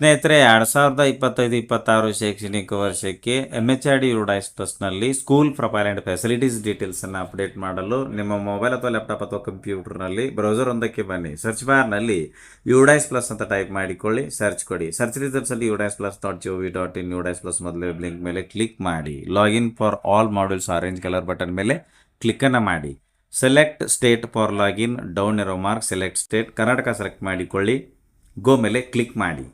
ಸ್ನೇಹಿತರೆ, 2025-26 ಶೈಕ್ಷಣಿಕ ವರ್ಷಕ್ಕೆ MHRD ಯುಡೈಸ್ ಪ್ಲಸ್ನಲ್ಲಿ ಸ್ಕೂಲ್ ಪ್ರೊಫೈಲ್ ಆ್ಯಂಡ್ ಫೆಸಿಲಿಟೀಸ್ ಡೀಟೇಲ್ಸನ್ನು ಅಪ್ಡೇಟ್ ಮಾಡಲು ನಿಮ್ಮ ಮೊಬೈಲ್ ಅಥವಾ ಲ್ಯಾಪ್ಟಾಪ್ ಅಥವಾ ಕಂಪ್ಯೂಟರ್ನಲ್ಲಿ ಬ್ರೌಸರ್ ಒಂದಕ್ಕೆ ಬನ್ನಿ. ಸರ್ಚ್ ಬಾರ್ನಲ್ಲಿ ಯುಡೈಸ್ ಪ್ಲಸ್ ಅಂತ ಟೈಪ್ ಮಾಡಿಕೊಳ್ಳಿ, ಸರ್ಚ್ ಕೊಡಿ. ಸರ್ಚ್ ರಿಸಲ್ಟ್ಸಲ್ಲಿ udaisplus.gov.in ಯುಡೈಸ್ ಪ್ಲಸ್ ಮೊದಲೇ ಲಿಂಕ್ ಮೇಲೆ ಕ್ಲಿಕ್ ಮಾಡಿ. Login for all modules orange colour button ಮೇಲೆ ಕ್ಲಿಕ್ಕನ್ನು ಮಾಡಿ. Select state for login down arrow mark select state Karnataka select ಮಾಡಿಕೊಳ್ಳಿ. ಗೋ ಮೇಲೆ ಕ್ಲಿಕ್ ಮಾಡಿ.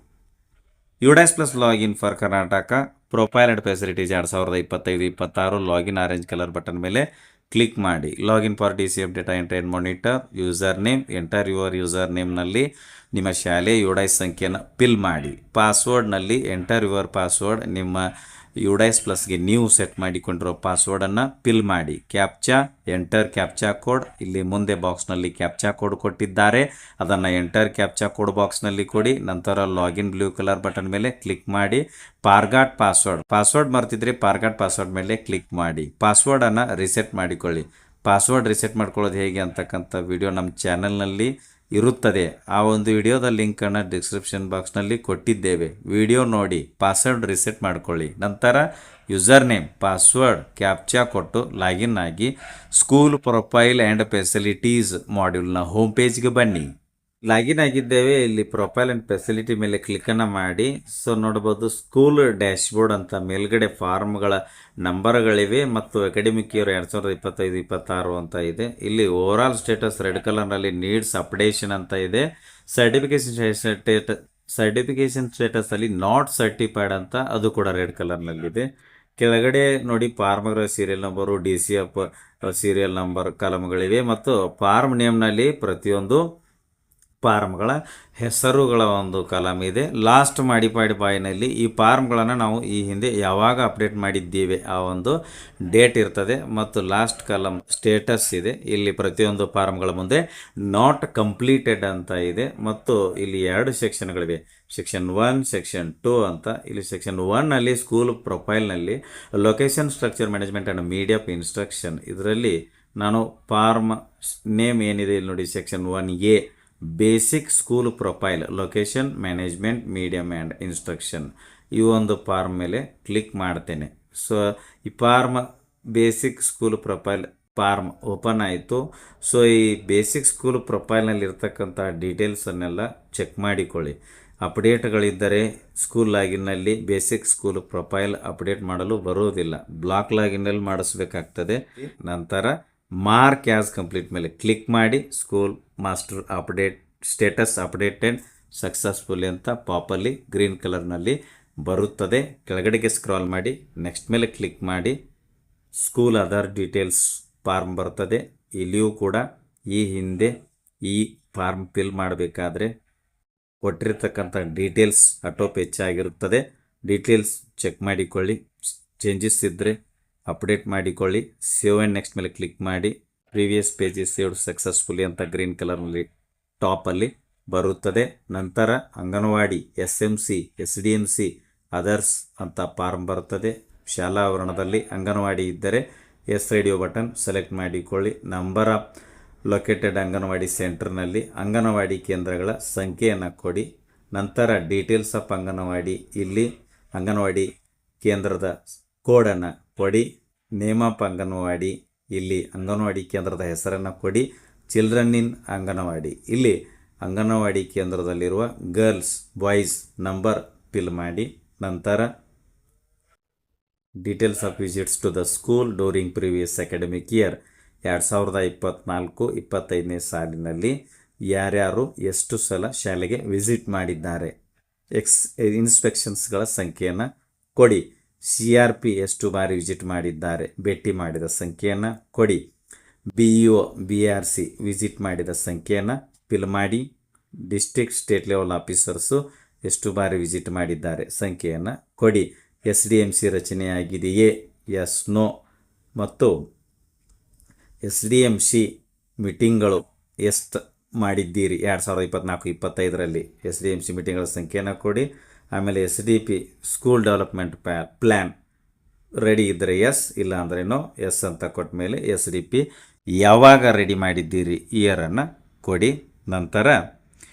UDISE plus login for Karnataka profile and facilities 2025-26 login orange colour button ಮೇಲೆ click ಮಾಡಿ. Login for DCF data entry and monitor user name enter your user ನೇಮ್ನಲ್ಲಿ ನಿಮ್ಮ ಶಾಲೆ UDISE ಸಂಖ್ಯೆಯನ್ನು fill ಮಾಡಿ. ಪಾಸ್ವರ್ಡ್ನಲ್ಲಿ ಎಂಟರ್ ಯುವರ್ ಪಾಸ್ವರ್ಡ್ ನಿಮ್ಮ ಯುಡೈಸ್ ಪ್ಲಸ್ಗೆ ನೀವು ಸೆಟ್ ಮಾಡಿಕೊಂಡಿರೋ ಪಾಸ್ವರ್ಡನ್ನು ಫಿಲ್ ಮಾಡಿ. ಕ್ಯಾಪ್ಚಾ ಎಂಟರ್ ಕ್ಯಾಪ್ಚಾ ಕೋಡ್, ಇಲ್ಲಿ ಮುಂದೆ ಬಾಕ್ಸ್ನಲ್ಲಿ ಕ್ಯಾಪ್ಚಾ ಕೋಡ್ ಕೊಟ್ಟಿದ್ದಾರೆ, ಅದನ್ನು ಎಂಟರ್ ಕ್ಯಾಪ್ಚಾ ಕೋಡ್ ಬಾಕ್ಸ್ನಲ್ಲಿ ಕೊಡಿ. ನಂತರ ಲಾಗಿನ್ ಬ್ಲೂ ಕಲರ್ ಬಟನ್ ಮೇಲೆ ಕ್ಲಿಕ್ ಮಾಡಿ. ಪಾಸ್ವರ್ಡ್ ಮರ್ತಿದ್ರೆ ಫಾರ್ಗಾಟ್ ಪಾಸ್ವರ್ಡ್ ಮೇಲೆ ಕ್ಲಿಕ್ ಮಾಡಿ. ಪಾಸ್ವರ್ಡನ್ನು ರಿಸೆಟ್ ಮಾಡಿಕೊಳ್ಳಿ. ಪಾಸ್ವರ್ಡ್ ರಿಸೆಟ್ ಮಾಡ್ಕೊಳ್ಳೋದು ಹೇಗೆ ಅಂತಕ್ಕಂಥ ವಿಡಿಯೋ ನಮ್ಮ ಚಾನಲ್ನಲ್ಲಿ ಇರುತ್ತದೆ. ಆ ಒಂದು ವಿಡಿಯೋದ ಲಿಂಕನ್ನು ಡಿಸ್ಕ್ರಿಪ್ಷನ್ ಬಾಕ್ಸ್ನಲ್ಲಿ ಕೊಟ್ಟಿದ್ದೇವೆ. ವಿಡಿಯೋ ನೋಡಿ ಪಾಸ್ವರ್ಡ್ ರಿಸೆಟ್ ಮಾಡ್ಕೊಳ್ಳಿ. ನಂತರ ಯೂಸರ್ ನೇಮ್ ಪಾಸ್ವರ್ಡ್ ಕ್ಯಾಪ್ಚಾ ಕೊಟ್ಟು ಲಾಗಿನ್ ಆಗಿ ಸ್ಕೂಲ್ ಪ್ರೊಫೈಲ್ ಆ್ಯಂಡ್ ಫೆಸಿಲಿಟೀಸ್ ಮಾಡ್ಯೂಲ್ನ ಹೋಮ್ ಪೇಜ್ಗೆ ಬನ್ನಿ. ಲಾಗಿನ್ ಆಗಿದ್ದೇವೆ. ಇಲ್ಲಿ ಪ್ರೊಫೈಲ್ ಆ್ಯಂಡ್ ಫೆಸಿಲಿಟಿ ಮೇಲೆ ಕ್ಲಿಕ್ಕನ್ನು ಮಾಡಿ. ಸೊ ನೋಡ್ಬೋದು ಸ್ಕೂಲ್ ಡ್ಯಾಶ್ಬೋರ್ಡ್ ಅಂತ ಮೇಲ್ಗಡೆ ಫಾರ್ಮ್ಗಳ ನಂಬರ್ಗಳಿವೆ ಮತ್ತು ಅಕಾಡೆಮಿಕ್ ಇಯರ್ 2025-26 ಅಂತ ಇದೆ. ಇಲ್ಲಿ ಓವರಾಲ್ ಸ್ಟೇಟಸ್ ರೆಡ್ ಕಲರ್ನಲ್ಲಿ ನೀಡ್ಸ್ ಅಪ್ಡೇಷನ್ ಅಂತ ಇದೆ. ಸರ್ಟಿಫಿಕೇಶನ್ ಸ್ಟೇಟಸಲ್ಲಿ ನಾಟ್ ಸರ್ಟಿಫೈಡ್ ಅಂತ ಅದು ಕೂಡ ರೆಡ್ ಕಲರ್ನಲ್ಲಿದೆ. ಕೆಳಗಡೆ ನೋಡಿ ಫಾರ್ಮ್ಗಳ serial number DCF serial number ಕಾಲಮ್ಗಳಿವೆ ಮತ್ತು ಫಾರ್ಮ್ ನೇಮ್ನಲ್ಲಿ ಪ್ರತಿಯೊಂದು ಫಾರ್ಮ್ಗಳ ಹೆಸರುಗಳ ಒಂದು ಕಾಲಮ್ ಇದೆ. ಲಾಸ್ಟ್ ಮಾಡಿಫೈಡ್ ಬಾಯ್ನಲ್ಲಿ ಈ ಫಾರ್ಮ್ಗಳನ್ನು ನಾವು ಈ ಹಿಂದೆ ಯಾವಾಗ ಅಪ್ಡೇಟ್ ಮಾಡಿದ್ದೀವಿ ಆ ಒಂದು ಡೇಟ್ ಇರ್ತದೆ ಮತ್ತು ಲಾಸ್ಟ್ ಕಾಲಮ್ ಸ್ಟೇಟಸ್ ಇದೆ. ಇಲ್ಲಿ ಪ್ರತಿಯೊಂದು ಫಾರ್ಮ್ಗಳ ಮುಂದೆ ನಾಟ್ ಕಂಪ್ಲೀಟೆಡ್ ಅಂತ ಇದೆ ಮತ್ತು ಇಲ್ಲಿ 2 ಸೆಕ್ಷನ್ಗಳಿವೆ, ಸೆಕ್ಷನ್ 1 ಸೆಕ್ಷನ್ 2 ಅಂತ. ಇಲ್ಲಿ ಸೆಕ್ಷನ್ 1ನಲ್ಲಿ ಸ್ಕೂಲ್ ಪ್ರೊಫೈಲ್ನಲ್ಲಿ location structure management and media instruction, ಇದರಲ್ಲಿ ನಾನು ಫಾರ್ಮ್ ನೇಮ್ ಏನಿದೆ ಇಲ್ಲಿ ನೋಡಿ section 1A basic school profile location management medium and instruction, ಈ ಒಂದು ಫಾರ್ಮ್ ಮೇಲೆ ಕ್ಲಿಕ್ ಮಾಡ್ತೇನೆ. ಸೊ ಈ form basic school profile form open ಆಯಿತು. ಸೊ ಈ ಬೇಸಿಕ್ ಸ್ಕೂಲ್ ಪ್ರೊಫೈಲ್ನಲ್ಲಿ ಇರ್ತಕ್ಕಂಥ ಡೀಟೇಲ್ಸನ್ನೆಲ್ಲ ಚೆಕ್ ಮಾಡಿಕೊಳ್ಳಿ. ಅಪ್ಡೇಟ್ಗಳಿದ್ದರೆ ಸ್ಕೂಲ್ ಲಾಗಿನ್ನಲ್ಲಿ ಬೇಸಿಕ್ ಸ್ಕೂಲ್ ಪ್ರೊಫೈಲ್ ಅಪ್ಡೇಟ್ ಮಾಡಲು ಬರುವುದಿಲ್ಲ, ಬ್ಲಾಕ್ ಲಾಗಿನ್ನಲ್ಲಿ ಮಾಡಿಸ್ಬೇಕಾಗ್ತದೆ. ನಂತರ ಮಾರ್ಕ್ ಆ್ಯಸ್ ಕಂಪ್ಲೀಟ್ ಮೇಲೆ ಕ್ಲಿಕ್ ಮಾಡಿ. School master update status updated successfully ಅಂತ ಪಾಪಲ್ಲಿ ಗ್ರೀನ್ ಕಲರ್ನಲ್ಲಿ ಬರುತ್ತದೆ. ಕೆಳಗಡೆಗೆ ಸ್ಕ್ರಾಲ್ ಮಾಡಿ ನೆಕ್ಸ್ಟ್ ಮೇಲೆ ಕ್ಲಿಕ್ ಮಾಡಿ. ಸ್ಕೂಲ್ ಅದರ್ ಡೀಟೇಲ್ಸ್ ಫಾರ್ಮ್ ಬರ್ತದೆ. ಇಲ್ಲಿಯೂ ಕೂಡ ಈ ಹಿಂದೆ ಈ ಫಾರ್ಮ್ ಫಿಲ್ ಮಾಡಬೇಕಾದ್ರೆ ಕೊಟ್ಟಿರ್ತಕ್ಕಂಥ ಡೀಟೇಲ್ಸ್ ಆಟೋಪ್ ಹೆಚ್ಚಾಗಿರುತ್ತದೆ. ಡೀಟೇಲ್ಸ್ ಚೆಕ್ ಮಾಡಿಕೊಳ್ಳಿ. ಚೇಂಜಸ್ ಇದ್ದರೆ ಅಪ್ಡೇಟ್ ಮಾಡಿಕೊಳ್ಳಿ. ಸೇವ್ ಆ್ಯಂಡ್ ನೆಕ್ಸ್ಟ್ ಮೇಲೆ ಕ್ಲಿಕ್ ಮಾಡಿ. ಪ್ರೀವಿಯಸ್ ಪೇಜಸ್ ಸೇವ್ಡ್ ಸಕ್ಸಸ್ಫುಲಿ ಅಂತ ಗ್ರೀನ್ ಕಲರ್ನಲ್ಲಿ ಟಾಪಲ್ಲಿ ಬರುತ್ತದೆ. ನಂತರ ಅಂಗನವಾಡಿ SMC SDMC ಅದರ್ಸ್ ಅಂತ ಫಾರ್ಮ್ ಬರ್ತದೆ. ಶಾಲಾ ಆವರಣದಲ್ಲಿ ಅಂಗನವಾಡಿ ಇದ್ದರೆ SIDO ಬಟನ್ ಸೆಲೆಕ್ಟ್ ಮಾಡಿಕೊಳ್ಳಿ. ನಂಬರ್ ಆಫ್ ಲೊಕೇಟೆಡ್ ಅಂಗನವಾಡಿ ಸೆಂಟರ್ನಲ್ಲಿ ಅಂಗನವಾಡಿ ಕೇಂದ್ರಗಳ ಸಂಖ್ಯೆಯನ್ನು ಕೊಡಿ. ನಂತರ ಡೀಟೇಲ್ಸ್ ಆಫ್ ಅಂಗನವಾಡಿ, ಇಲ್ಲಿ ಅಂಗನವಾಡಿ ಕೇಂದ್ರದ ಕೋಡನ್ನು ಕೊಡಿ. ನೇಮ್ ಆಫ್ ಅಂಗನವಾಡಿ, ಇಲ್ಲಿ ಅಂಗನವಾಡಿ ಕೇಂದ್ರದ ಹೆಸರನ್ನು ಕೊಡಿ. ಚಿಲ್ಡ್ರನ್ ಇನ್ ಅಂಗನವಾಡಿ, ಇಲ್ಲಿ ಅಂಗನವಾಡಿ ಕೇಂದ್ರದಲ್ಲಿರುವ ಗರ್ಲ್ಸ್ ಬಾಯ್ಸ್ ನಂಬರ್ ಫಿಲ್ ಮಾಡಿ. ನಂತರ details of visits to the school during previous academic year 2024-25ನೇ ಸಾಲಿನಲ್ಲಿ ಯಾರ್ಯಾರು ಎಷ್ಟು ಸಲ ಶಾಲೆಗೆ ವಿಸಿಟ್ ಮಾಡಿದ್ದಾರೆ, ಇನ್ಸ್ಪೆಕ್ಷನ್ಸ್ಗಳ ಸಂಖ್ಯೆಯನ್ನು ಕೊಡಿ. CRP ಎಷ್ಟು ಬಾರಿ ವಿಸಿಟ್ ಮಾಡಿದ್ದಾರೆ, ಭೇಟಿ ಮಾಡಿದ ಸಂಖ್ಯೆಯನ್ನು ಕೊಡಿ. BEO BRC ವಿಸಿಟ್ ಮಾಡಿದ ಸಂಖ್ಯೆಯನ್ನು ಫಿಲ್ ಮಾಡಿ. ಡಿಸ್ಟ್ರಿಕ್ಟ್ ಸ್ಟೇಟ್ ಲೆವೆಲ್ ಆಫೀಸರ್ಸು ಎಷ್ಟು ಬಾರಿ ವಿಸಿಟ್ ಮಾಡಿದ್ದಾರೆ ಸಂಖ್ಯೆಯನ್ನು ಕೊಡಿ. SDMC ರಚನೆಯಾಗಿದೆಯೇ, ಎಸ್ ನೋ, ಮತ್ತು SDMC ಮೀಟಿಂಗ್ಗಳು ಎಷ್ಟು ಮಾಡಿದ್ದೀರಿ 2024-25ರಲ್ಲಿ SDMC ಮೀಟಿಂಗ್ಗಳ ಸಂಖ್ಯೆಯನ್ನು ಕೊಡಿ. ಆಮೇಲೆ SDP school development plan ready ಇದ್ದರೆ ಎಸ್, ಇಲ್ಲ ಅಂದ್ರೇನೋ ಎಸ್ ಅಂತ ಕೊಟ್ಟ ಮೇಲೆ SDP ಯಾವಾಗ ರೆಡಿ ಮಾಡಿದ್ದೀರಿ ಇಯರನ್ನು ಕೊಡಿ. ನಂತರ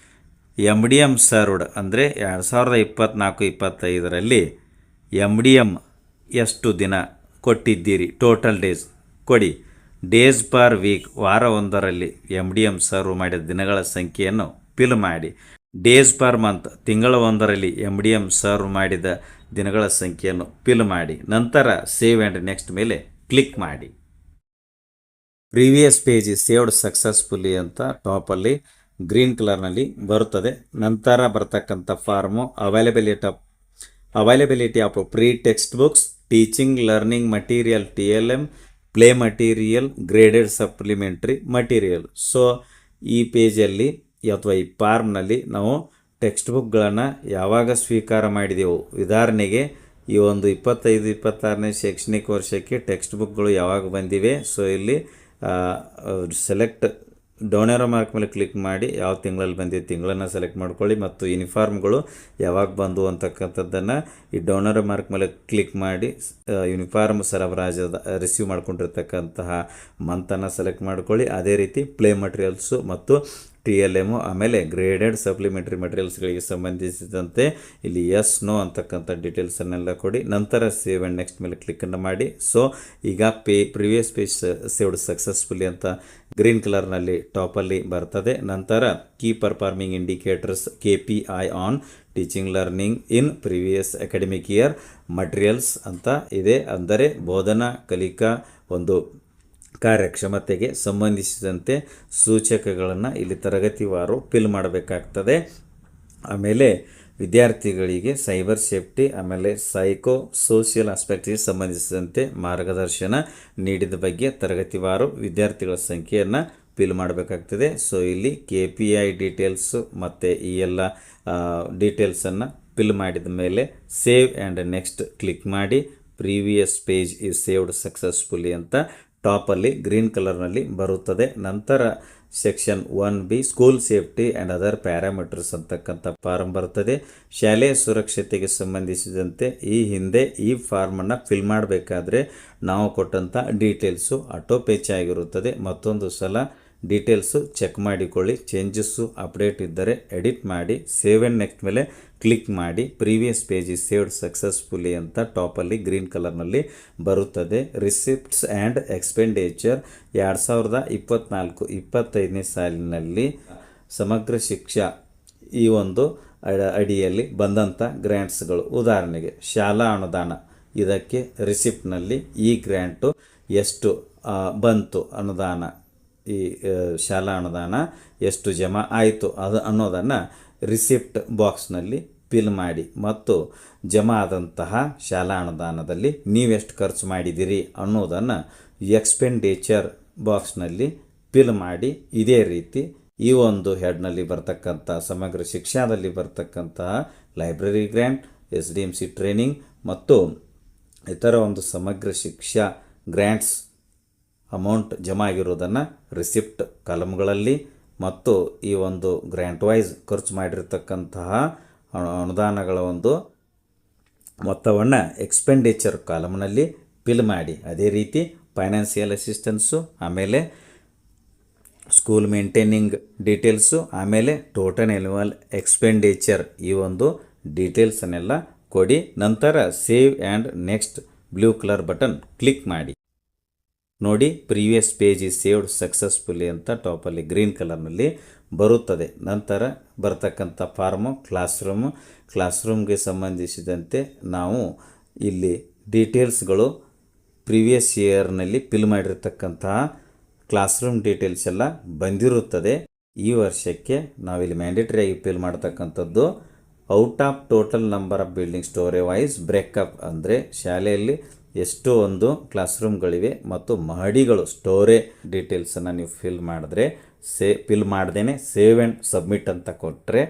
ಎಮ್ ಡಿ ಎಮ್ ಸರ್ವ್ಡ್ ಅಂದರೆ 2024-25ರಲ್ಲಿ ಎಮ್ ಡಿ ಎಮ್ ಎಷ್ಟು ದಿನ ಕೊಟ್ಟಿದ್ದೀರಿ, ಟೋಟಲ್ ಡೇಸ್ ಕೊಡಿ. ಡೇಸ್ ಪರ್ ವೀಕ್, ವಾರ ಒಂದರಲ್ಲಿ ಎಮ್ ಡಿ ಎಮ್ ಸರ್ವ್ ಮಾಡಿದ ದಿನಗಳ ಸಂಖ್ಯೆಯನ್ನು ಫಿಲ್ ಮಾಡಿ. ಡೇಸ್ ಪರ್ ಮಂತ್, ತಿಂಗಳ ಒಂದರಲ್ಲಿ ಎಮ್ ಡಿ ಎಮ್ ಸರ್ವ್ ಮಾಡಿದ ದಿನಗಳ ಸಂಖ್ಯೆಯನ್ನು ಫಿಲ್ ಮಾಡಿ. ನಂತರ ಸೇವ್ ಆ್ಯಂಡ್ ನೆಕ್ಸ್ಟ್ ಮೇಲೆ ಕ್ಲಿಕ್ ಮಾಡಿ. Previous page is saved successfully ಅಂತ ಟಾಪಲ್ಲಿ ಗ್ರೀನ್ ಕಲರ್ನಲ್ಲಿ ಬರುತ್ತದೆ. ನಂತರ ಬರ್ತಕ್ಕಂಥ form availability of pre text books, teaching learning material TLM, play material, graded supplementary material. So ಈ ಪೇಜಲ್ಲಿ ಅಥವಾ ಈ ಫಾರ್ಮ್ನಲ್ಲಿ ನಾವು ಟೆಕ್ಸ್ಟ್ ಬುಕ್ಗಳನ್ನು ಯಾವಾಗ ಸ್ವೀಕಾರ ಮಾಡಿದೆವು, ಉದಾಹರಣೆಗೆ ಈ ಒಂದು 25-26ನೇ ಶೈಕ್ಷಣಿಕ ವರ್ಷಕ್ಕೆ ಟೆಕ್ಸ್ಟ್ ಬುಕ್ಗಳು ಯಾವಾಗ ಬಂದಿವೆ. ಸೊ ಇಲ್ಲಿ ಸೆಲೆಕ್ಟ್ ಡೌನ್ ಏರೋ ಮಾರ್ಕ್ ಮೇಲೆ ಕ್ಲಿಕ್ ಮಾಡಿ ಯಾವ ತಿಂಗಳಲ್ಲಿ ಬಂದಿದೆ ತಿಂಗಳನ್ನು ಸೆಲೆಕ್ಟ್ ಮಾಡ್ಕೊಳ್ಳಿ, ಮತ್ತು ಯೂನಿಫಾರ್ಮ್ಗಳು ಯಾವಾಗ ಬಂದು ಅಂತಕ್ಕಂಥದ್ದನ್ನು ಈ ಡೌನ್ ಏರೋ ಮಾರ್ಕ್ ಮೇಲೆ ಕ್ಲಿಕ್ ಮಾಡಿ ಯೂನಿಫಾರ್ಮ್ ಸರಬರಾಜದ ರಿಸೀವ್ ಮಾಡ್ಕೊಂಡಿರ್ತಕ್ಕಂತಹ ಮಂತನ್ನು ಸೆಲೆಕ್ಟ್ ಮಾಡ್ಕೊಳ್ಳಿ. ಅದೇ ರೀತಿ ಪ್ಲೇ ಮಟೀರಿಯಲ್ಸು ಮತ್ತು TLM, ಆಮೇಲೆ ಗ್ರೇಡೆಡ್ ಸಪ್ಲಿಮೆಂಟ್ರಿ ಮಟೀರಿಯಲ್ಸ್ಗಳಿಗೆ ಸಂಬಂಧಿಸಿದಂತೆ ಇಲ್ಲಿ ಎಸ್ ನೋ ಅಂತಕ್ಕಂಥ ಡೀಟೇಲ್ಸನ್ನೆಲ್ಲ ಕೊಡಿ. ನಂತರ ಸೇವ್ ಆ್ಯಂಡ್ ನೆಕ್ಸ್ಟ್ ಮೇಲೆ ಕ್ಲಿಕ್ಕನ್ನು ಮಾಡಿ. ಸೊ ಈಗ ಪ್ರಿವಿಯಸ್ ಪೇಜ್ ಸೇವ್ಡ್ ಸಕ್ಸಸ್ಫುಲಿ ಅಂತ ಗ್ರೀನ್ ಕಲರ್ನಲ್ಲಿ ಟಾಪಲ್ಲಿ ಬರ್ತದೆ. ನಂತರ key performing indicators KPI on teaching learning in previous academic year materials ಅಂತ ಇದೆ. ಅಂದರೆ ಬೋಧನಾ ಕಲಿಕಾ ಒಂದು ಕಾರ್ಯಕ್ಷಮತೆಗೆ ಸಂಬಂಧಿಸಿದಂತೆ ಸೂಚಕಗಳನ್ನು ಇಲ್ಲಿ ತರಗತಿವಾರು ಫಿಲ್ ಮಾಡಬೇಕಾಗ್ತದೆ. ಆಮೇಲೆ ವಿದ್ಯಾರ್ಥಿಗಳಿಗೆ ಸೈಬರ್ ಸೇಫ್ಟಿ, ಆಮೇಲೆ ಸೈಕೋ ಸೋಷಿಯಲ್ ಆಸ್ಪೆಕ್ಟ್ಗೆ ಸಂಬಂಧಿಸಿದಂತೆ ಮಾರ್ಗದರ್ಶನ ನೀಡಿದ ಬಗ್ಗೆ ತರಗತಿವಾರು ವಿದ್ಯಾರ್ಥಿಗಳ ಸಂಖ್ಯೆಯನ್ನು ಫಿಲ್ ಮಾಡಬೇಕಾಗ್ತದೆ. ಸೊ ಇಲ್ಲಿ KPI ಡೀಟೇಲ್ಸು ಮತ್ತು ಈ ಎಲ್ಲ ಡೀಟೇಲ್ಸನ್ನು ಫಿಲ್ ಮಾಡಿದ ಮೇಲೆ ಸೇವ್ ಆ್ಯಂಡ್ ನೆಕ್ಸ್ಟ್ ಕ್ಲಿಕ್ ಮಾಡಿ. Previous page is saved successfully ಅಂತ ಟಾಪಲ್ಲಿ ಗ್ರೀನ್ ಕಲರ್ನಲ್ಲಿ ಬರುತ್ತದೆ. ನಂತರ section 1B school safety and other parameters ಅಂತಕ್ಕಂಥ ಫಾರ್ಮ್ ಬರ್ತದೆ. ಶಾಲೆಯ ಸುರಕ್ಷತೆಗೆ ಸಂಬಂಧಿಸಿದಂತೆ ಈ ಹಿಂದೆ ಈ ಫಾರ್ಮನ್ನು ಫಿಲ್ ಮಾಡಬೇಕಾದ್ರೆ ನಾವು ಕೊಟ್ಟಂಥ ಡೀಟೇಲ್ಸು ಆಟೋಪೇಚ್ ಆಗಿರುತ್ತದೆ. ಮತ್ತೊಂದು ಸಲ ಡೀಟೇಲ್ಸು ಚೆಕ್ ಮಾಡಿಕೊಳ್ಳಿ. ಚೇಂಜಸ್ಸು ಅಪ್ಡೇಟ್ ಇದ್ದರೆ ಎಡಿಟ್ ಮಾಡಿ. ಸೇವ್ ಆ್ಯಂಡ್ ನೆಕ್ಸ್ಟ್ ಮೇಲೆ ಕ್ಲಿಕ್ ಮಾಡಿ. Previous page is saved successfully ಅಂತ ಟಾಪಲ್ಲಿ ಗ್ರೀನ್ ಕಲರ್ನಲ್ಲಿ ಬರುತ್ತದೆ. ರಿಸಿಪ್ಟ್ಸ್ ಆ್ಯಂಡ್ ಎಕ್ಸ್ಪೆಂಡಿಚರ್ 2024-25ನೇ ಸಾಲಿನಲ್ಲಿ ಸಮಗ್ರ ಶಿಕ್ಷಾ ಈ ಒಂದು ಅಡಿಯಲ್ಲಿ ಬಂದಂಥ ಗ್ರ್ಯಾಂಟ್ಸ್ಗಳು, ಉದಾಹರಣೆಗೆ ಶಾಲಾ ಅನುದಾನ, ಇದಕ್ಕೆ ರಿಸಿಪ್ಟ್ನಲ್ಲಿ ಈ ಗ್ರ್ಯಾಂಟು ಎಷ್ಟು ಬಂತು, ಅನುದಾನ, ಈ ಶಾಲಾ ಅನುದಾನ ಎಷ್ಟು ಜಮಾ ಆಯಿತು ಅನ್ನೋದನ್ನು ರಿಸಿಪ್ಟ್ ಬಾಕ್ಸ್ನಲ್ಲಿ ಫಿಲ್ ಮಾಡಿ. ಮತ್ತು ಜಮಾ ಆದಂತಹ ಶಾಲಾ ಅನುದಾನದಲ್ಲಿ ನೀವೆಷ್ಟು ಖರ್ಚು ಮಾಡಿದ್ದೀರಿ ಅನ್ನೋದನ್ನು ಎಕ್ಸ್ಪೆಂಡಿಚರ್ ಬಾಕ್ಸ್ನಲ್ಲಿ ಫಿಲ್ ಮಾಡಿ. ಇದೇ ರೀತಿ ಈ ಒಂದು ಹೆಡ್ನಲ್ಲಿ ಬರ್ತಕ್ಕಂಥ ಸಮಗ್ರ ಶಿಕ್ಷಾದಲ್ಲಿ ಬರ್ತಕ್ಕಂತಹ ಲೈಬ್ರರಿ ಗ್ರ್ಯಾಂಟ್, SDMC ಟ್ರೈನಿಂಗ್ ಮತ್ತು ಇತರ ಒಂದು ಸಮಗ್ರ ಶಿಕ್ಷಾ ಗ್ರ್ಯಾಂಟ್ಸ್ ಅಮೌಂಟ್ ಜಮಾ ಆಗಿರೋದನ್ನು ರಿಸಿಪ್ಟ್ ಕಾಲಮ್ಗಳಲ್ಲಿ ಮತ್ತು ಈ ಒಂದು ಗ್ರ್ಯಾಂಟ್ ವೈಸ್ ಖರ್ಚು ಮಾಡಿರ್ತಕ್ಕಂತಹ ಅನುದಾನಗಳ ಒಂದು ಮೊತ್ತವನ್ನು ಎಕ್ಸ್ಪೆಂಡಿಚರ್ ಕಾಲಮ್ನಲ್ಲಿ ಫಿಲ್ ಮಾಡಿ. ಅದೇ ರೀತಿ ಫೈನಾನ್ಸಿಯಲ್ ಅಸಿಸ್ಟೆನ್ಸು, ಆಮೇಲೆ ಸ್ಕೂಲ್ ಮೇಂಟೈನಿಂಗ್ ಡೀಟೇಲ್ಸು, ಆಮೇಲೆ ಟೋಟಲ್ ಆ್ಯನ್ಯುವಲ್ ಎಕ್ಸ್ಪೆಂಡಿಚರ್ ಈ ಒಂದು ಡೀಟೇಲ್ಸನ್ನೆಲ್ಲ ಕೊಡಿ. ನಂತರ save and next blue colour button click ಮಾಡಿ. ನೋಡಿ, previous page is saved successfully ಅಂತ ಟಾಪಲ್ಲಿ ಗ್ರೀನ್ ಕಲರ್ನಲ್ಲಿ ಬರುತ್ತದೆ. ನಂತರ ಬರ್ತಕ್ಕಂಥ ಫಾರ್ಮು ಕ್ಲಾಸ್ ರೂಮ್ಗೆ ಸಂಬಂಧಿಸಿದಂತೆ ನಾವು ಇಲ್ಲಿ ಡೀಟೇಲ್ಸ್ಗಳು ಪ್ರೀವಿಯಸ್ ಇಯರ್ನಲ್ಲಿ ಫಿಲ್ ಮಾಡಿರ್ತಕ್ಕಂತಹ ಕ್ಲಾಸ್ ರೂಮ್ ಡೀಟೇಲ್ಸ್ ಎಲ್ಲ ಬಂದಿರುತ್ತದೆ. ಈ ವರ್ಷಕ್ಕೆ ನಾವಿಲ್ಲಿ ಮ್ಯಾಂಡೇಟರಿಯಾಗಿ ಫಿಲ್ ಮಾಡ್ತಕ್ಕಂಥದ್ದು out of total number of building storage wise breakup, ಅಂದರೆ ಶಾಲೆಯಲ್ಲಿ ಎಷ್ಟು ಒಂದು ಕ್ಲಾಸ್ ರೂಮ್ಗಳಿವೆ ಮತ್ತು ಮಹಡಿಗಳು ಸ್ಟೋರೇ ಡೀಟೇಲ್ಸನ್ನು ನೀವು ಫಿಲ್ ಮಾಡಿದ್ರೆ ಫಿಲ್ ಮಾಡ್ದೇ ಸೇವ್ ಆ್ಯಂಡ್ ಸಬ್ಮಿಟ್ ಅಂತ ಕೊಟ್ಟರೆ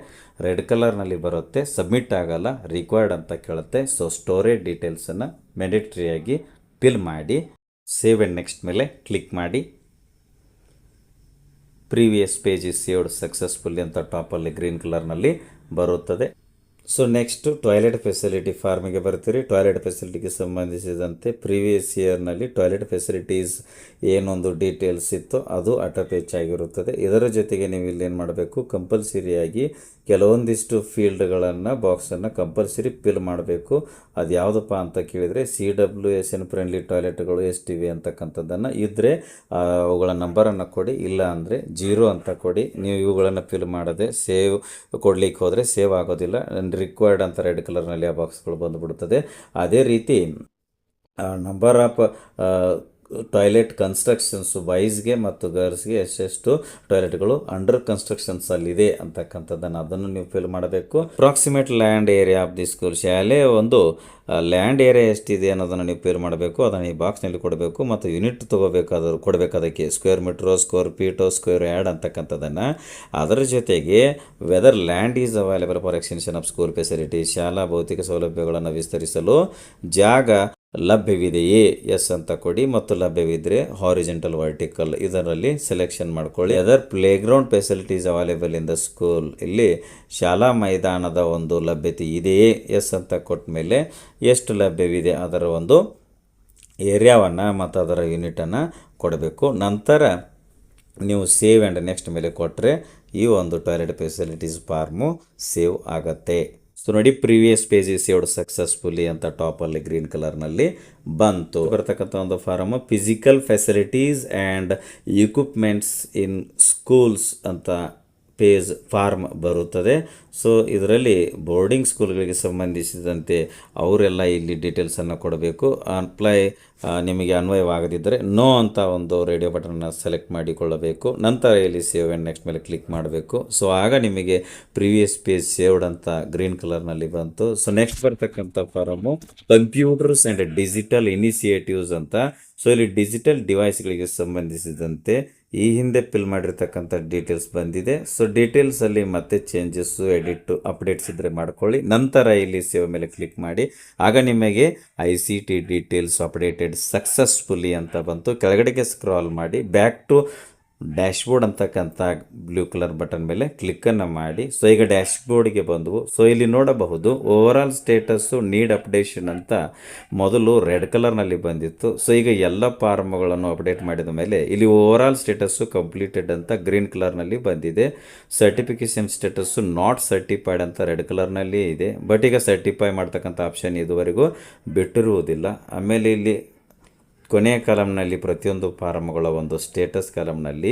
ರೆಡ್ ಕಲರ್ನಲ್ಲಿ ಬರುತ್ತೆ, ಸಬ್ಮಿಟ್ ಆಗಲ್ಲ, ರಿಕ್ವೈರ್ಡ್ ಅಂತ ಕೇಳುತ್ತೆ. ಸೊ ಸ್ಟೋರೇಜ್ ಡೀಟೇಲ್ಸನ್ನು ಮ್ಯಾಂಡೇಟರಿಯಾಗಿ ಫಿಲ್ ಮಾಡಿ. ಸೇವ್ ಆ್ಯಂಡ್ ನೆಕ್ಸ್ಟ್ ಮೇಲೆ ಕ್ಲಿಕ್ ಮಾಡಿ. Previous page is saved successfully ಅಂತ ಟಾಪಲ್ಲಿ ಗ್ರೀನ್ ಕಲರ್ನಲ್ಲಿ ಬರುತ್ತದೆ. ಸೊ ನೆಕ್ಸ್ಟು ಟಾಯ್ಲೆಟ್ ಫೆಸಿಲಿಟಿ ಫಾರ್ಮಿಗೆ ಬರ್ತೀರಿ. ಟಾಯ್ಲೆಟ್ ಫೆಸಿಲಿಟಿಗೆ ಸಂಬಂಧಿಸಿದಂತೆ ಪ್ರೀವಿಯಸ್ ಇಯರ್ನಲ್ಲಿ ಟಾಯ್ಲೆಟ್ ಫೆಸಿಲಿಟೀಸ್ ಏನೊಂದು ಡೀಟೇಲ್ಸ್ ಇತ್ತು ಅದು ಅಟಪೇಚ್ ಆಗಿರುತ್ತದೆ. ಇದರ ಜೊತೆಗೆ ನೀವು ಇಲ್ಲೇನು ಮಾಡಬೇಕು, ಕಂಪಲ್ಸರಿಯಾಗಿ ಕೆಲವೊಂದಿಷ್ಟು ಫೀಲ್ಡ್ಗಳನ್ನು ಬಾಕ್ಸನ್ನು ಕಂಪಲ್ಸರಿ ಫಿಲ್ ಮಾಡಬೇಕು. ಅದು ಯಾವುದಪ್ಪ ಅಂತ ಕೇಳಿದರೆ CWSN ಫ್ರೆಂಡ್ಲಿ ಟಾಯ್ಲೆಟ್ಗಳು ಎಷ್ಟಿವೆ ಅಂತಕ್ಕಂಥದ್ದನ್ನು ಇದ್ದರೆ ಅವುಗಳ ನಂಬರನ್ನು ಕೊಡಿ, ಇಲ್ಲ ಅಂದರೆ 0 ಅಂತ ಕೊಡಿ. ನೀವು ಇವುಗಳನ್ನು ಫಿಲ್ ಮಾಡದೆ ಸೇವ್ ಕೊಡ್ಲಿಕ್ಕೆ ಹೋದರೆ ಸೇವ್ ಆಗೋದಿಲ್ಲ. ರಿಕ್ವೈರ್ಡ್ ಅಂತ ರೆಡ್ ಕಲರ್ನಲ್ಲಿ ಆ ಬಾಕ್ಸ್ಗಳು ಬಂದುಬಿಡುತ್ತದೆ. ಅದೇ ರೀತಿ ನಂಬರ್ ಆಫ್ ಟಾಯ್ಲೆಟ್ ಕನ್ಸ್ಟ್ರಕ್ಷನ್ಸು ಬಾಯ್ಸ್ಗೆ ಮತ್ತು ಗರ್ಲ್ಸ್ಗೆ ಎಷ್ಟೆಷ್ಟು ಟಾಯ್ಲೆಟ್ಗಳು ಅಂಡರ್ ಕನ್ಸ್ಟ್ರಕ್ಷನ್ಸಲ್ಲಿದೆ ಅಂತಕ್ಕಂಥದ್ದನ್ನು ಅದನ್ನು ನೀವು ಫಿಲ್ ಮಾಡಬೇಕು. Approximate land area of the school, ಶಾಲೆ ಒಂದು ಲ್ಯಾಂಡ್ ಏರಿಯಾ ಎಷ್ಟಿದೆ ಅನ್ನೋದನ್ನು ನೀವು ಫಿಲ್ ಮಾಡಬೇಕು. ಅದನ್ನು ಈ ಬಾಕ್ಸ್ನಲ್ಲಿ ಕೊಡಬೇಕು ಮತ್ತು ಯೂನಿಟ್ ಕೊಡಬೇಕು. ಅದಕ್ಕೆ ಸ್ಕ್ವೇರ್ ಮೀಟ್ರೋ, ಸ್ಕ್ವೇರ್ ಫೀಟೋ, ಸ್ಕ್ವೇರ್ ಯಾರ್ಡ್ ಅಂತಕ್ಕಂಥದ್ದನ್ನು. ಅದರ ಜೊತೆಗೆ whether land is available for extension of school facility, ಶಾಲಾ ಭೌತಿಕ ಸೌಲಭ್ಯಗಳನ್ನು ವಿಸ್ತರಿಸಲು ಜಾಗ ಲಭ್ಯವಿದೆಯೇ, ಎಸ್ ಅಂತ ಕೊಡಿ. ಮತ್ತು ಲಭ್ಯವಿದ್ದರೆ ಹಾರಿಜೆಂಟಲ್ ವರ್ಟಿಕಲ್ ಇದರಲ್ಲಿ ಸೆಲೆಕ್ಷನ್ ಮಾಡ್ಕೊಳ್ಳಿ. Other play ground facilities available in the school, ಇಲ್ಲಿ ಶಾಲಾ ಮೈದಾನದ ಒಂದು ಲಭ್ಯತೆ ಇದೆಯೇ, ಎಸ್ ಅಂತ ಕೊಟ್ಟ ಮೇಲೆ ಎಷ್ಟು ಲಭ್ಯವಿದೆ ಅದರ ಒಂದು ಏರಿಯಾವನ್ನು ಮತ್ತು ಅದರ ಯೂನಿಟನ್ನು ಕೊಡಬೇಕು. ನಂತರ ನೀವು ಸೇವ್ ಆ್ಯಂಡ್ ನೆಕ್ಸ್ಟ್ ಮೇಲೆ ಕೊಟ್ಟರೆ ಈ ಒಂದು ಟಾಯ್ಲೆಟ್ ಫೆಸಿಲಿಟೀಸ್ ಫಾರ್ಮು ಸೇವ್ ಆಗತ್ತೆ. ಸೊ ನೋಡಿ, previous page is saved successfully ಅಂತ ಟಾಪಲ್ಲಿ ಗ್ರೀನ್ ಕಲರ್ನಲ್ಲಿ ಬಂತು. ಬರ್ತಕ್ಕಂಥ ಒಂದು form physical facilities and equipments in schools ಅಂತ ಪೇಜ್ ಫಾರ್ಮ್ ಬರುತ್ತದೆ. ಸೊ ಇದರಲ್ಲಿ ಬೋರ್ಡಿಂಗ್ ಸ್ಕೂಲ್ಗಳಿಗೆ ಸಂಬಂಧಿಸಿದಂತೆ ಅವರೆಲ್ಲ ಇಲ್ಲಿ ಡೀಟೇಲ್ಸನ್ನು ಕೊಡಬೇಕು. ನಿಮಗೆ ಅನ್ವಯವಾಗದಿದ್ದರೆ ನೋ ಅಂತ ಒಂದು ರೇಡಿಯೋ ಬಟನ್ನ ಸೆಲೆಕ್ಟ್ ಮಾಡಿಕೊಳ್ಳಬೇಕು. ನಂತರ ಇಲ್ಲಿ ಸೇವ್ ಆ್ಯಂಡ್ ನೆಕ್ಸ್ಟ್ ಮೇಲೆ ಕ್ಲಿಕ್ ಮಾಡಬೇಕು. ಸೊ ಆಗ ನಿಮಗೆ ಪ್ರೀವಿಯಸ್ ಪೇಜ್ ಸೇವ್ಡ್ ಅಂತ ಗ್ರೀನ್ ಕಲರ್ನಲ್ಲಿ ಬಂತು. ಸೊ ನೆಕ್ಸ್ಟ್ ಬರ್ತಕ್ಕಂಥ form computers and digital initiatives ಅಂತ. ಸೊ ಇಲ್ಲಿ ಡಿಜಿಟಲ್ ಡಿವೈಸ್ಗಳಿಗೆ ಸಂಬಂಧಿಸಿದಂತೆ ಈ ಹಿಂದೆ ಫಿಲ್ ಮಾಡಿರ್ತಕ್ಕಂಥ ಡೀಟೇಲ್ಸ್ ಬಂದಿದೆ. ಸೊ ಡೀಟೇಲ್ಸಲ್ಲಿ ಮತ್ತೆ ಚೇಂಜಸ್ಸು, ಎಡಿಟ್, ಅಪ್ಡೇಟ್ಸ್ ಇದ್ದರೆ ಮಾಡ್ಕೊಳ್ಳಿ. ನಂತರ ಇಲ್ಲಿ ಸೇವ್ ಮೇಲೆ ಕ್ಲಿಕ್ ಮಾಡಿ. ಆಗ ನಿಮಗೆ ICT ಡೀಟೇಲ್ಸ್ ಅಪ್ಡೇಟೆಡ್ ಸಕ್ಸಸ್ಫುಲಿ ಅಂತ ಬಂತು. ಕೆಳಗಡೆಗೆ ಸ್ಕ್ರಾಲ್ ಮಾಡಿ ಬ್ಯಾಕ್ ಟು ಡ್ಯಾಶ್ಬೋರ್ಡ್ ಅಂತಕ್ಕಂಥ ಬ್ಲೂ ಕಲರ್ ಬಟನ್ ಮೇಲೆ ಕ್ಲಿಕ್ಕನ್ನು ಮಾಡಿ. ಸೊ ಈಗ ಡ್ಯಾಶ್ಬೋರ್ಡ್ಗೆ ಬಂದವು. ಸೊ ಇಲ್ಲಿ ನೋಡಬಹುದು ಓವರಾಲ್ ಸ್ಟೇಟಸ್ಸು ನೀಡ್ ಅಪ್ಡೇಷನ್ ಅಂತ ಮೊದಲು ರೆಡ್ ಕಲರ್ನಲ್ಲಿ ಬಂದಿತ್ತು. ಸೊ ಈಗ ಎಲ್ಲ ಫಾರ್ಮ್ಗಳನ್ನು ಅಪ್ಡೇಟ್ ಮಾಡಿದ ಮೇಲೆ ಇಲ್ಲಿ ಓವರಾಲ್ ಸ್ಟೇಟಸ್ಸು ಕಂಪ್ಲೀಟೆಡ್ ಅಂತ ಗ್ರೀನ್ ಕಲರ್ನಲ್ಲಿ ಬಂದಿದೆ. ಸರ್ಟಿಫಿಕೇಷನ್ ಸ್ಟೇಟಸ್ಸು ನಾಟ್ ಸರ್ಟಿಫೈಡ್ ಅಂತ ರೆಡ್ ಕಲರ್ನಲ್ಲಿ ಇದೆ. ಬಟ್ ಈಗ ಸರ್ಟಿಫೈ ಮಾಡ್ತಕ್ಕಂಥ ಆಪ್ಷನ್ ಇದುವರೆಗೂ ಬಿಟ್ಟಿರುವುದಿಲ್ಲ. ಆಮೇಲೆ ಇಲ್ಲಿ ಕೊನೆಯ ಕಾಲಮ್ನಲ್ಲಿ ಪ್ರತಿಯೊಂದು ಫಾರಮ್ಗಳ ಒಂದು ಸ್ಟೇಟಸ್ ಕಾಲಮ್ನಲ್ಲಿ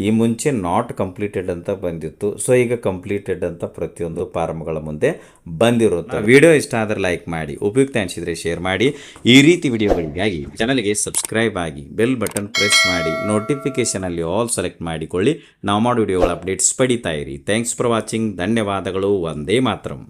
ಈ ಮುಂಚೆ ನಾಟ್ ಕಂಪ್ಲೀಟೆಡ್ ಅಂತ ಬಂದಿತ್ತು. ಸೊ ಈಗ ಕಂಪ್ಲೀಟೆಡ್ ಅಂತ ಪ್ರತಿಯೊಂದು ಫಾರಮ್ಗಳ ಮುಂದೆ ಬಂದಿರುತ್ತೆ. ವಿಡಿಯೋ ಇಷ್ಟ ಆದರೆ ಲೈಕ್ ಮಾಡಿ, ಉಪಯುಕ್ತ ಅನಿಸಿದರೆ ಶೇರ್ ಮಾಡಿ. ಈ ರೀತಿ ವಿಡಿಯೋಗಳಿಗಾಗಿ ಚಾನಲ್ಗೆ ಸಬ್ಸ್ಕ್ರೈಬ್ ಆಗಿ, ಬೆಲ್ ಬಟನ್ ಪ್ರೆಸ್ ಮಾಡಿ, ನೋಟಿಫಿಕೇಷನಲ್ಲಿ ಆಲ್ ಸೆಲೆಕ್ಟ್ ಮಾಡಿಕೊಳ್ಳಿ. ನಾವು ಮಾಡೋ ವಿಡಿಯೋಗಳ ಅಪ್ಡೇಟ್ಸ್ ಪಡಿತಾ ಇರಿ. Thanks for watching. ಧನ್ಯವಾದಗಳು. ವಂದೇ ಮಾತರಂ.